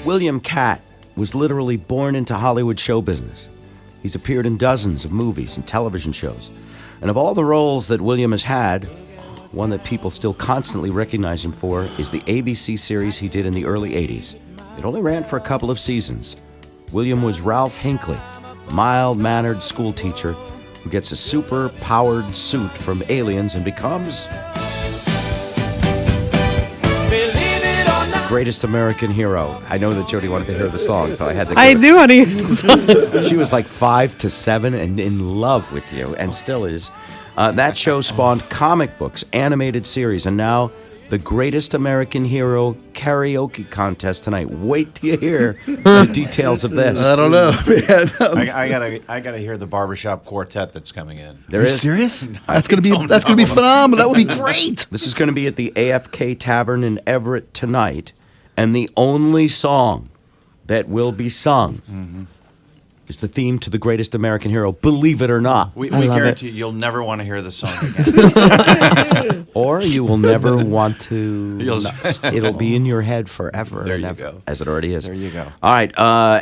William Katt was literally born into Hollywood show business. He's appeared in dozens of movies and television shows. And of all the roles that William has had, one that people still constantly recognize him for is the ABC series he did in the early 80s. It only ran for a couple of seasons. William was Ralph Hinckley, a mild-mannered schoolteacher who gets a super-powered suit from aliens and becomes greatest American hero. I know that Jody wanted to hear the song, so I had to I do want to hear the song. She was like 5 to 7 and in love with you, and still is. That show spawned comic books, animated series, and now the Greatest American Hero karaoke contest tonight. Wait till you hear the details of this. I don't know, man. I gotta hear the barbershop quartet that's coming in. There Are you is. serious? That's gonna be phenomenal. That would be great. This is going to be at the AFK Tavern in Everett tonight, and the only song that will be sung is the theme to the Greatest American Hero, believe it or not. We guarantee you'll never want to hear the song again. Or you will never want to. It'll be in your head forever. There and you ever, go. as it already is. There you go. All right,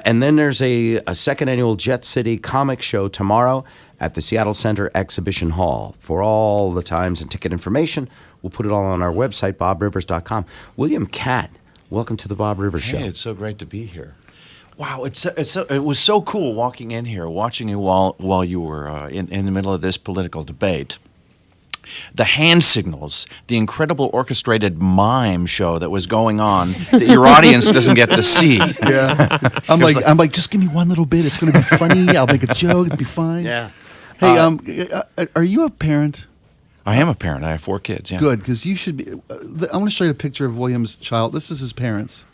and then there's a second annual Jet City Comic Show tomorrow at the Seattle Center Exhibition Hall. For all the times and ticket information, we'll put it all on our website, bobrivers.com. William Katt, welcome to the Bob Rivers Show. Hey, it's so great to be here. Wow, it was so cool walking in here, watching you while you were in the middle of this political debate. The hand signals, the incredible orchestrated mime show that was going on that your audience doesn't get to see. Yeah, I'm like, just give me one little bit. It's going to be funny. I'll make a joke. It'll be fine. Yeah. Hey, are you a parent? I am a parent. I have 4 kids. Yeah. Good, because you should be. I want to show you a picture of William's child. This is his parents.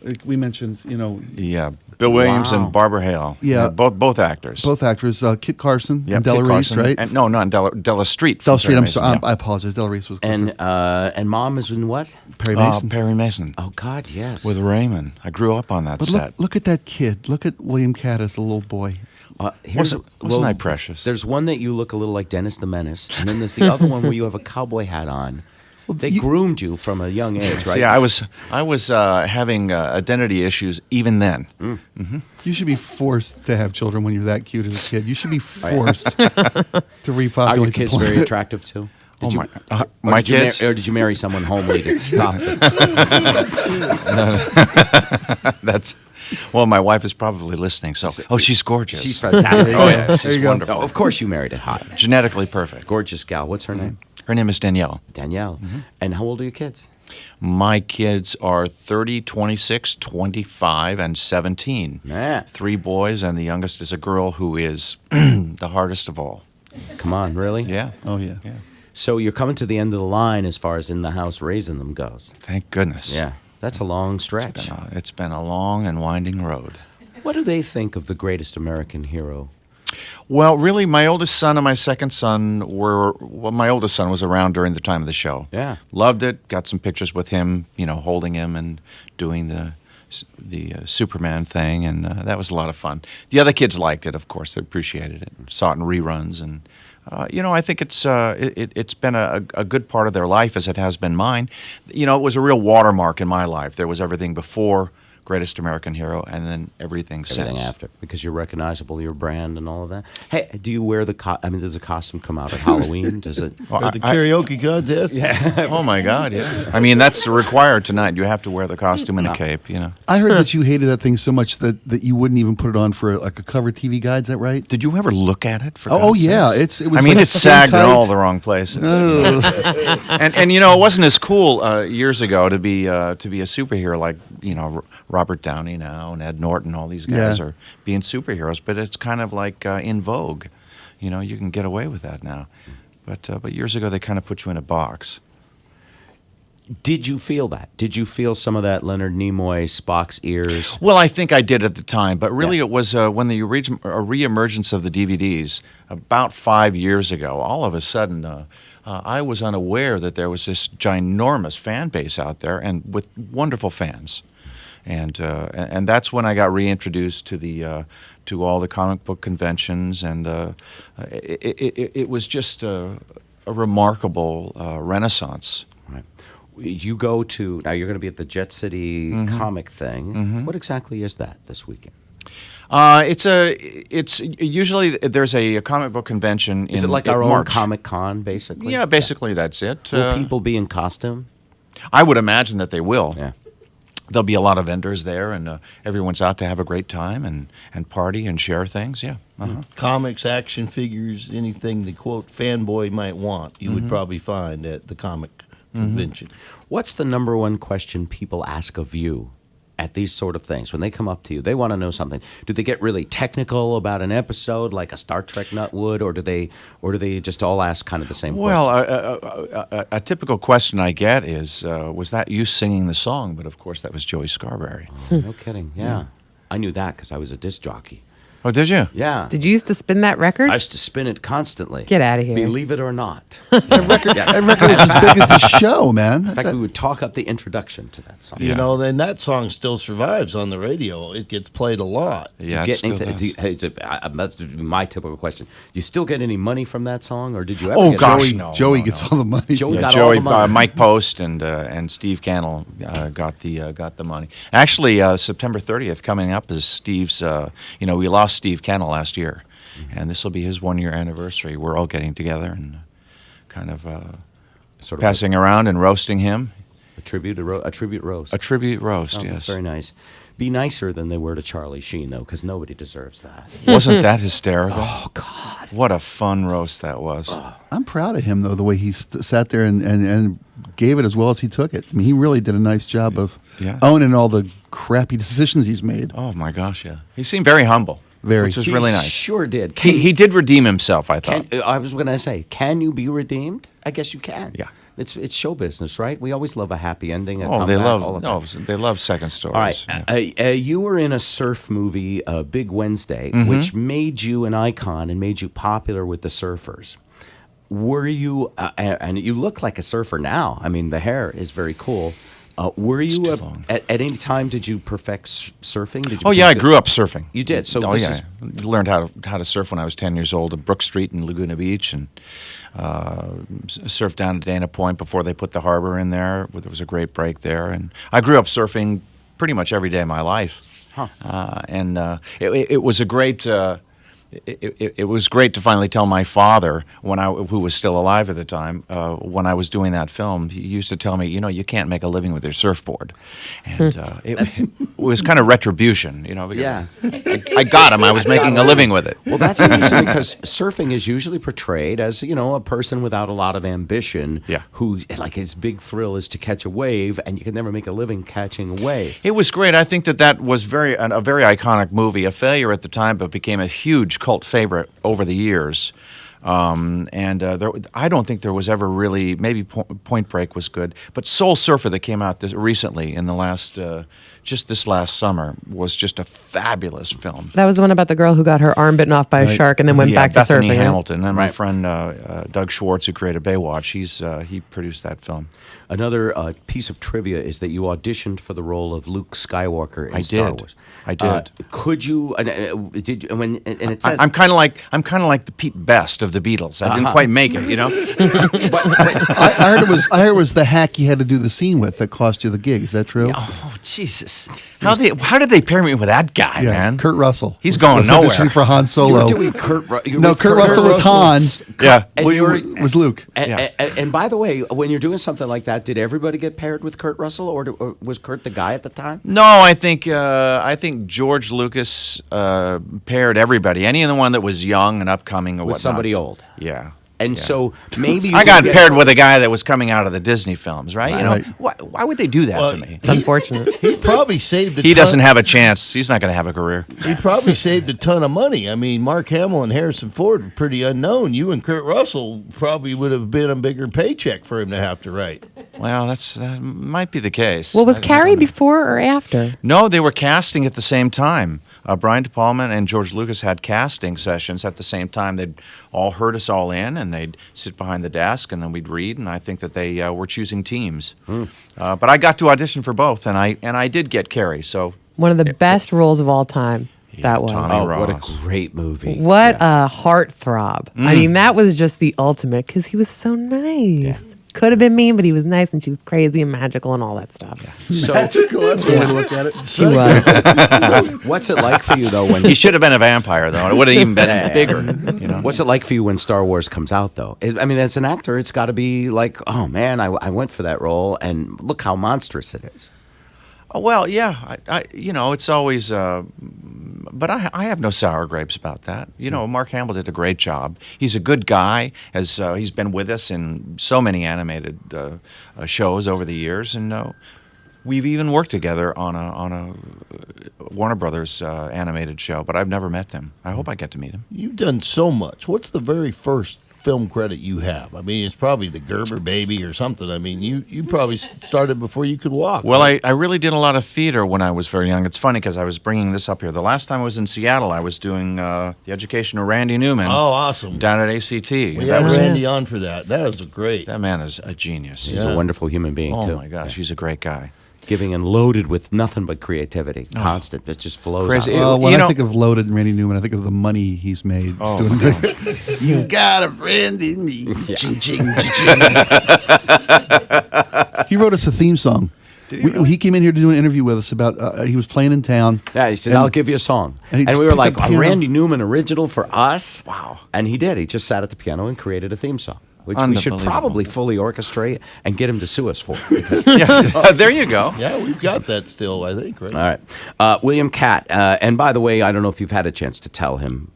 Like we mentioned, Yeah, Bill Williams Wow. and Barbara Hale. Yeah. Both actors. both actors, Kit Carson Yep, and Della Kit Reese, Carson right? And, no, not Della Street. from Della Street. Perry I'm Mason, sorry. yeah. I apologize. Della Reese was And mom is in what? Perry Mason. Perry Mason. Oh, God, yes. With Raymond. I grew up on that But set. look at that kid. Look at William Katt as a little boy. Wasn't I precious? There's one that you look a little like Dennis the Menace, and then there's the other one where you have a cowboy hat on. They groomed you from a young age, right? See, I was having identity issues even then. You should be forced to have children when you're that cute as a kid. You should be forced to repopulate Are your the kids planet. very attractive too? My kids? Or did you marry someone homely to stop it? Well, my wife is probably listening. So, she's gorgeous. She's fantastic. Oh yeah, There she's you go. wonderful. No, of course you married a hot, Genetically perfect. gorgeous gal. What's her name? Her name is Danielle. Danielle. And how old are your kids? My kids are 30, 26, 25, and 17. Man. 3 boys, and the youngest is a girl who is the hardest of all. Come on, really? Yeah. Oh, yeah. So you're coming to the end of the line as far as in the house raising them goes. Thank goodness. Yeah, that's a long stretch. It's been a long and winding road. What do they think of the Greatest American Hero? Well, really, my oldest son and my second son my oldest son was around during the time of the show. Yeah. Loved it. Got some pictures with him, holding him and doing the Superman thing, and that was a lot of fun. The other kids liked it, of course. They appreciated it. Saw it in reruns, and I think it's been a good part of their life as it has been mine. It was a real watermark in my life. There was everything before Greatest American Hero, and then everything since. After, because you're recognizable, your brand and all of that. Hey, do you wear does a costume come out at Halloween? Does it? At the karaoke contest. Yeah. Oh my God, yeah. I mean, that's required tonight. You have to wear the costume and a cape, I heard that you hated that thing so much that you wouldn't even put it on for like a cover TV guide. Is that right? Did you ever look at it? For Oh God's yeah, sakes? it was. I mean, like it's so sagged in tight. all the wrong places. and it wasn't as cool years ago to be a superhero like Robert Downey now and Ed Norton. All these guys are being superheroes, but it's kind of like in vogue. You can get away with that now, but years ago they kind of put you in a box. Did you feel that? Did you feel some of that Leonard Nimoy, Spock's ears? Well, I think I did at the time, but really it was when the reemergence of the DVDs about 5 years ago. All of a sudden, I was unaware that there was this ginormous fan base out there, and with wonderful fans, and that's when I got reintroduced to all the comic book conventions, and it was just a remarkable renaissance. Right. You go to now. You're going to be at the Jet City comic thing. What exactly is that this weekend? It's usually there's a comic book convention. Is it like our own Comic Con, basically? Yeah, basically that's it. Will people be in costume? I would imagine that they will. Yeah. There'll be a lot of vendors there, and everyone's out to have a great time and party and share things. Yeah. Comics, action figures, anything the quote fanboy might want, you would probably find at the comic convention. What's the number one question people ask of you at these sort of things when they come up to you? They want to know something. Do they get really technical about an episode, like a Star Trek nut would, or do they just all ask kind of the same Well, question? a typical question I get is, was that you singing the song? But of course, that was Joey Scarberry. No kidding. Yeah, I knew that because I was a disc jockey. Oh, did you? Yeah. Did you used to spin that record? I used to spin it constantly. Get outta here. Believe it or not. That record was as big as the show, man. In fact, we would talk up the introduction to that song. You know, then that song still survives on the radio. It gets played a lot. Yeah, Do you it still get does. that's my typical question. Do you still get any money from that song, or did you ever Oh, get gosh, any? no. Joey gets all the money. Joey Yeah, got Joey, all the money. Mike Post, and Steve Cannell got the money. Actually, September 30th coming up is Steve's. We lost Steve Cannell last year, and this will be his 1 year anniversary. We're all getting together and kind of Sort of passing around and roasting him. a tribute roast. A tribute roast, Oh, yes. That's very nice. Be nicer than they were to Charlie Sheen, though, because nobody deserves that. Wasn't that hysterical? Oh God! What a fun roast that was. I'm proud of him, though, the way he sat there and gave it as well as he took it. I mean, he really did a nice job of owning all the crappy decisions he's made. Oh, my gosh, yeah. He seemed very humble, Very. which was really He nice. Sure did. He did redeem himself, I thought. I was going to say, can you be redeemed? I guess you can. Yeah. It's show business, right? We always love a happy ending. A Oh, they comeback, all love of that. they love second stories. All right. Yeah. You were in a surf movie, Big Wednesday, Mm-hmm. which made you an icon and made you popular with the surfers. Were you, and you look like a surfer now. I mean, the hair is very cool. Were you, too long. at any time, did you perfect surfing? Did you Oh yeah, I grew up surfing. You did. So oh this yeah, I learned how to surf when I was 10 years old at Brook Street in Laguna Beach, and surfed down to Dana Point before they put the harbor in there. There was a great break there, and I grew up surfing pretty much every day of my life. It was a great. It was great to finally tell my father, who was still alive at the time, when I was doing that film. He used to tell me, you can't make a living with your surfboard, and it was kind of retribution, because Yeah. I got him. I was making a living with it. Well, that's interesting because surfing is usually portrayed as, a person without a lot of ambition. Yeah. Who, like, his big thrill is to catch a wave, and you can never make a living catching a wave. It was great. I think that was a very iconic movie, a failure at the time, but became a huge cult favorite over the years. I don't think there was ever really, maybe Point Break was good, but Soul Surfer that came out recently in the last, just this last summer, was just a fabulous film. That was the one about the girl who got her arm bitten off by a shark and then went back to Bethany surfing. right? Hamilton, and my friend Doug Schwartz, who created Baywatch, he produced that film. Another piece of trivia is that you auditioned for the role of Luke Skywalker in I Star did. Wars. I did. Could you? Did you? And it says I'm kind of like the Pete Best of the Beatles. I didn't quite make it, I heard it was the hack you had to do the scene with that cost you the gig. Is that true? Oh Jesus! How did they pair me with that guy, man? Kurt Russell. He's going was nowhere. auditioning for Han you Solo. were doing Kurt. No, Kurt Russell was Han. Yeah. And Well, you were- was Luke. And by the way, when you're doing something like that, did everybody get paired with Kurt Russell, or was Kurt the guy at the time? No, I think George Lucas paired everybody, anyone that was young and upcoming or With whatnot. somebody old. Yeah. And so maybe you I could got get- paired with a guy that was coming out of the Disney films, right? Right. Why would they do that to me? It's unfortunate. He probably saved a He ton. doesn't have a chance. He's not going to have a career. He probably saved a ton of money. I mean, Mark Hamill and Harrison Ford were pretty unknown. You and Kurt Russell probably would have been a bigger paycheck for him to have to write. Well, that might be the case. Well, was I Carrie don't know. before or after? No, they were casting at the same time. Brian De Palma and George Lucas had casting sessions at the same time. They'd all herd us all in, and they'd sit behind the desk, and then we'd read. And I think that they were choosing teams. But I got to audition for both, and I did get Carrie. So One of the best roles of all time. That was. Tommy Oh, what a Ross. great movie! What a heartthrob. I mean, that was just the ultimate because he was so nice. could have been mean, but he was nice, and she was crazy and magical and all that stuff. So, Magical. That's one way to look at it. She was. what's it like for you though when He should have been a vampire, though. It would have even been bigger. You know. What's it like for you when Star Wars comes out, though? I mean, as an actor, it's got to be like, oh man, I went for that role, and look how monstrous it is. Well, yeah, it's always, but I have no sour grapes about that. You know, Mark Hamill did a great job. He's a good guy. He's been with us in so many animated shows over the years, and we've even worked together on a Warner Brothers animated show. But I've never met him. I hope I get to meet him. You've done so much. What's the very first film credit you have? I mean, it's probably the Gerber Baby or something. I mean, you probably started before you could walk. Well, right? I really did a lot of theater when I was very young. It's funny because I was bringing this up here. The last time I was in Seattle, I was doing the education of Randy Newman. Oh, awesome. Down at ACT. We had Randy on for that. That was great. That man is a genius. He's a wonderful human being, Oh too. my gosh, he's a great guy. Giving and loaded with nothing but creativity. Constant. It just flows Crazy. out. Well, when You I know- think of Loaded and Randy Newman, I think of the money he's made. Oh, doing my the- you got a friend in me. Ching, ching, ching. He wrote us a theme song. He came in here to do an interview with us about. He was playing in town. Yeah, he said, and- I'll give you a song. and he And just we were picked like, up a piano. Randy Newman original for us? Wow. And he did. He just sat at the piano and created a theme song, which we should Unbelievable. probably fully orchestrate and get him to sue us for. Yeah, there you go. Yeah, we've got that still, I think, right? All right. William Katt. And by the way, I don't know if you've had a chance to tell him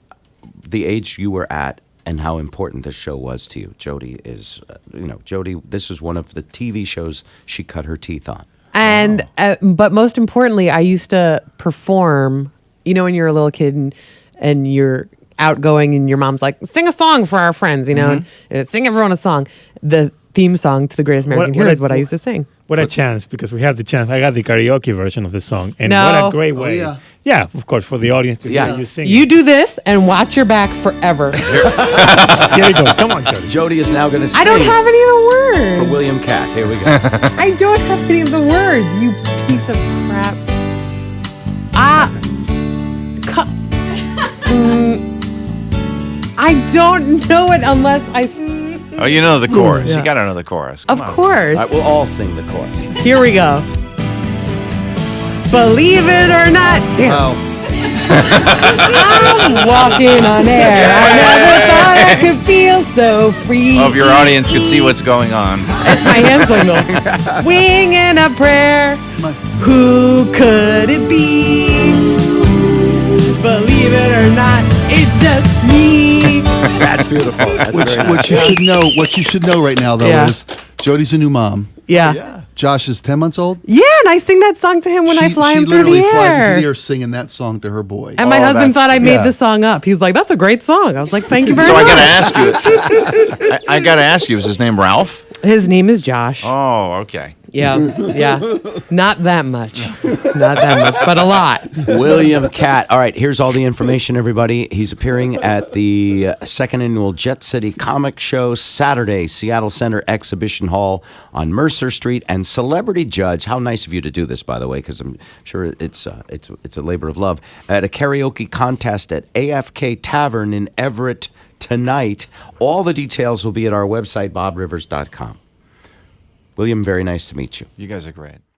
the age you were at and how important this show was to you. Jody is, Jody, this is one of the TV shows she cut her teeth on. And but most importantly, I used to perform. You know, when you're a little kid and you're outgoing, and your mom's like, "Sing a song for our friends," and it's sing everyone a song. The theme song to The Greatest American Hero is what I used to sing. What a chance, because we had the chance. I got the karaoke version of the song. And No. what a great way. yeah. Yeah, of course, for the audience to hear you sing. You do this and watch your back forever. Here it goes. Come on, Jody. Jody is now going to sing I don't have any of the for words. William Katt. Here we go. I don't have any of the words, you piece of crap. I don't know it unless Oh, you know the chorus. yeah. You got to know the chorus. Of Come on. course. All right, we'll all sing the chorus. Here we go. Believe it or not, damn. Wow. I'm walking on air. I never thought I could feel so free. Hope your audience could see what's going on. That's my hand signal. Winging a prayer. Who could it be? Believe it or not, it's just me. That's beautiful. That's Which, very nice. what you should know. What you should know right now, though, Yeah. is Jody's a new mom. Yeah. Josh is 10 months old. Yeah, and I sing that song to him when I fly she him through literally the flies into air. the air singing that song to her boy. And my Oh, husband that's- thought I made yeah. the song up. He's like, "That's a great song." I was like, "Thank you very So I much." got to ask you. I got to ask you. Is his name Ralph? His name is Josh. Oh, okay. Yeah, not that much, but a lot. William Katt. All right, here's all the information, everybody. He's appearing at the second annual Jet City Comic Show Saturday, Seattle Center Exhibition Hall on Mercer Street. And celebrity judge, how nice of you to do this, by the way, because I'm sure it's a labor of love, at a karaoke contest at AFK Tavern in Everett tonight. All the details will be at our website, bobrivers.com. William, very nice to meet you. You guys are great.